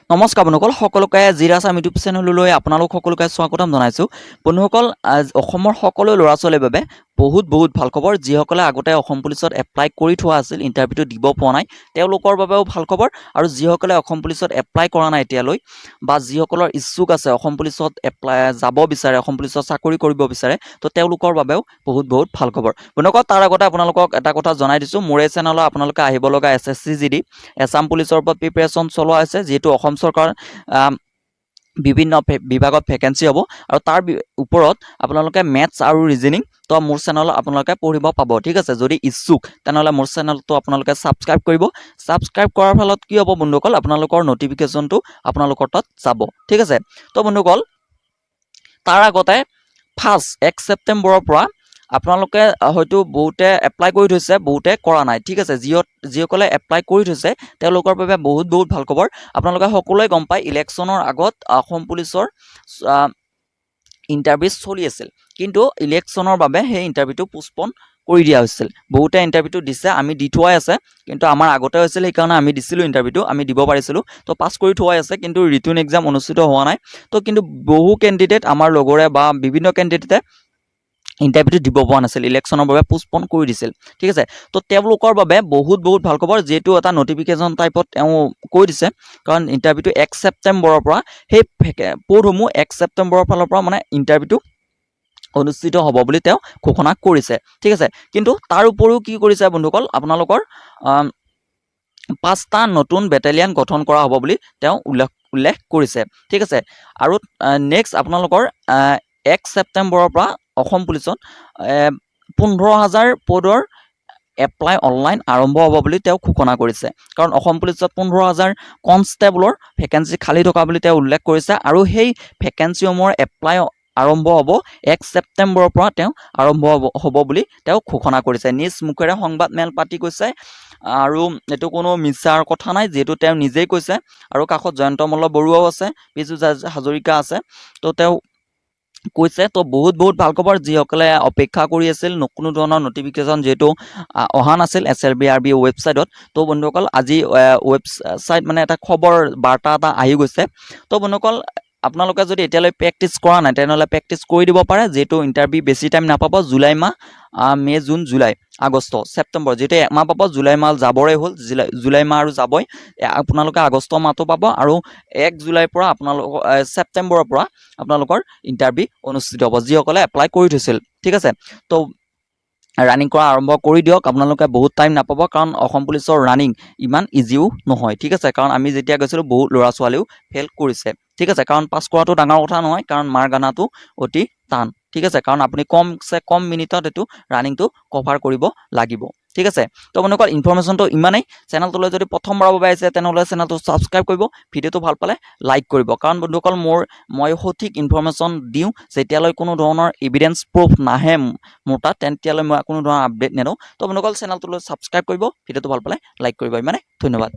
নমস্কাৰ বন্ধুসকল, সকলোকে জিত আছাম ইউটিউব চেনেললৈ আপোনালোক সকলোকে স্বাগতম জনাইছোঁ। বন্ধুসকল, অসমৰ সকলো ল'ৰা ছোৱালীৰ বাবে বহুত ভাল খবৰ। যিসকলে আগতে অসম পুলিচত এপ্লাই কৰি থোৱা আছিল, ইণ্টাৰভিউটো দিব পৰা নাই, তেওঁলোকৰ বাবেও ভাল খবৰ। আৰু যিসকলে অসম পুলিচত এপ্লাই কৰা নাই এতিয়ালৈ, বা যিসকলৰ ইচ্ছুক আছে অসম পুলিচত যাব বিচাৰে, অসম পুলিচত চাকৰি কৰিব বিচাৰে, তো তেওঁলোকৰ বাবেও বহুত ভাল খবৰ। বন্ধুসকল, তাৰ আগতে আপোনালোকক এটা কথা জনাই দিছোঁ, মোৰ এই চেনেলত আপোনালোকে আহিব লগা SSC GD এছাম পুলিচৰ ওপৰত প্ৰিপেৰেশ্যন চলোৱা হৈছে, যিহেতু অসম চৰকাৰ বিভিন্ন বিভাগত ভেকেঞ্চি হ'ব, আৰু তাৰ ওপৰত আপোনালোকে মেথছ আৰু ৰিজনিং তো মোৰ চেনেলত আপোনালোকে পঢ়িব পাব। ঠিক আছে, যদি ইচ্ছুক তেনেহ'লে মোৰ চেনেলটো আপোনালোকে ছাবস্ক্ৰাইব কৰিব। ছাবস্ক্ৰাইব কৰাৰ ফলত কি হ'ব বন্ধুসকল, আপোনালোকৰ নটিফিকেশ্যনটো আপোনালোকৰ তাত যাব। ঠিক আছে, তো বন্ধুসকল, তাৰ আগতে 1 ছেপ্টেম্বৰৰ পৰা আপোনালোকে হয়তো বহুতে এপ্লাই কৰি থৈছে, বহুতে কৰা নাই। ঠিক আছে, যিসকলে এপ্লাই কৰি থৈছে তেওঁলোকৰ বাবে বহুত ভাল খবৰ। আপোনালোকে সকলোৱে গম পায়, ইলেকশ্যনৰ আগত অসম পুলিচৰ ইণ্টাৰভিউ চলি আছিল, কিন্তু ইলেকশ্যনৰ বাবে সেই ইণ্টাৰভিউটো পোষ্টপন কৰি দিয়া হৈছিল। বহুতে ইণ্টাৰভিউটো দিছে, আমি দি থোৱাই আছে, কিন্তু আমাৰ আগতে হৈছিল, সেইকাৰণে আমি দিছিলোঁ ইণ্টাৰভিউটো, আমি দিব পাৰিছিলোঁ, তো পাছ কৰি থোৱাই আছে, কিন্তু ৰিটেন এক্সাম অনুষ্ঠিত হোৱা নাই। তো কিন্তু বহু কেণ্ডিডেট, আমাৰ লগৰে বা বিভিন্ন কেণ্ডিডেটে ইণ্টাৰভিউটো দিব পৰা নাছিল, ইলেকশ্যনৰ বাবে পোষ্টপন কৰি দিছিল। ঠিক আছে, তো তেওঁলোকৰ বাবে বহুত ভাল খবৰ, যিহেতু এটা নটিফিকেশ্যন টাইপত তেওঁ কৈ দিছে, কাৰণ ইণ্টাৰভিউটো 1 ছেপ্টেম্বৰৰ পৰা, সেই পদসমূহ 1 ছেপ্টেম্বৰৰ ফালৰ পৰা মানে ইণ্টাৰভিউটো অনুষ্ঠিত হ'ব বুলি তেওঁ ঘোষণা কৰিছে। ঠিক আছে, কিন্তু তাৰ উপৰিও কি কৰিছে বন্ধুসকল, আপোনালোকৰ 5টা নতুন বেটেলিয়ান গঠন কৰা হ'ব বুলি তেওঁ উল্লেখ কৰিছে। ঠিক আছে, আৰু নেক্সট আপোনালোকৰ 1 ছেপ্টেম্বৰৰ পৰা অসম পুলিচত 15,000 পদৰ এপ্লাই অনলাইন আৰম্ভ হ'ব বুলি তেওঁ ঘোষণা কৰিছে। কাৰণ অসম পুলিচত 15,000 কনষ্টেবলৰ ভেকেঞ্চি খালী থকা বুলি তেওঁ উল্লেখ কৰিছে, আৰু সেই ভেকেঞ্চিসমূহৰ এপ্লাই আৰম্ভ হ'ব 1 ছেপ্টেম্বৰৰ পৰা তেওঁ আৰম্ভ হ'ব বুলি তেওঁ ঘোষণা কৰিছে। নিজ মুখেৰে সংবাদ মেল পাতি কৈছে, আৰু এইটো কোনো মিছাৰ কথা নাই, যিহেতু তেওঁ নিজেই কৈছে, আৰু কাষত জয়ন্ত মল্ল বৰুৱাও আছে, পিছু হাজৰিকা আছে, তো তেওঁ কৈছে। তো বহুত ভাল খবৰ, যিসকলে অপেক্ষা কৰি আছিল, কোনো ধৰণৰ নটিফিকেশ্যন যিহেতু অহা নাছিল SLBRB ৱেবছাইটত, তো বন্ধুসকল আজি ৱেবছাইট মানে এটা খবৰ বাৰ্তা এটা আহি গৈছে। তো বন্ধুসকল, আপোনালোকে যদি এতিয়ালৈ প্ৰেক্টিছ কৰা নাই তেনেহ'লে প্ৰেক্টিছ কৰি দিব পাৰে, যিহেতু ইণ্টাৰভিউ বেছি টাইম নাপাব। জুলাই মাহ, মে', জুন, জুলাই, আগষ্ট, ছেপ্টেম্বৰ, যিহেতু একমাহ পাব, জুলাই মাহ যাবৰে হ'ল, জুলাই মাহ আৰু যাবই, আপোনালোকে আগষ্ট মাহটো পাব, আৰু 1 জুলাইৰ পৰা ছেপ্টেম্বৰৰ পৰা আপোনালোকৰ ইণ্টাৰভিউ অনুষ্ঠিত হ'ব, যিসকলে এপ্লাই কৰি থৈছিল। ঠিক আছে, তো ৰানিং কৰা আৰম্ভ কৰি দিয়ক, আপোনালোকে বহুত টাইম নাপাব, কাৰণ অসম পুলিচৰ ৰানিং ইমান ইজিও নহয়। ঠিক আছে, কাৰণ আমি যেতিয়া গৈছিলোঁ বহুত ল'ৰা ছোৱালীও ফেইল কৰিছে। ঠিক আছে, কাৰণ পাছ কৰাটো ডাঙৰ কথা নহয়, কাৰণ মাৰ গানাটো অতি টান। ঠিক আছে, কাৰণ আপুনি কম মিনিটত এইটো ৰানিংটো কভাৰ কৰিব লাগিব। ঠিক আছে, তো বন্ধুসকল, ইনফৰমেশ্যনটো ইমানেই। চেনেলটোলৈ যদি প্ৰথমবাৰৰ বাবে আহিছে তেনেহ'লে চেনেলটো ছাবস্ক্ৰাইব কৰিব, ভিডিঅ'টো ভাল পালে লাইক কৰিব, কাৰণ বন্ধুসকল মই সঠিক ইনফৰমেশ্যন দিওঁ, যেতিয়ালৈ কোনো ধৰণৰ এভিডেঞ্চ প্ৰুফ নাহে মোৰ তাত, তেতিয়ালৈ মই কোনো ধৰণৰ আপডেট নিদিওঁ। তো বন্ধুসকল, চেনেলটোলৈ ছাবস্ক্ৰাইব কৰিব, ভিডিঅ'টো ভাল পালে লাইক কৰিব। ইমানে, ধন্যবাদ।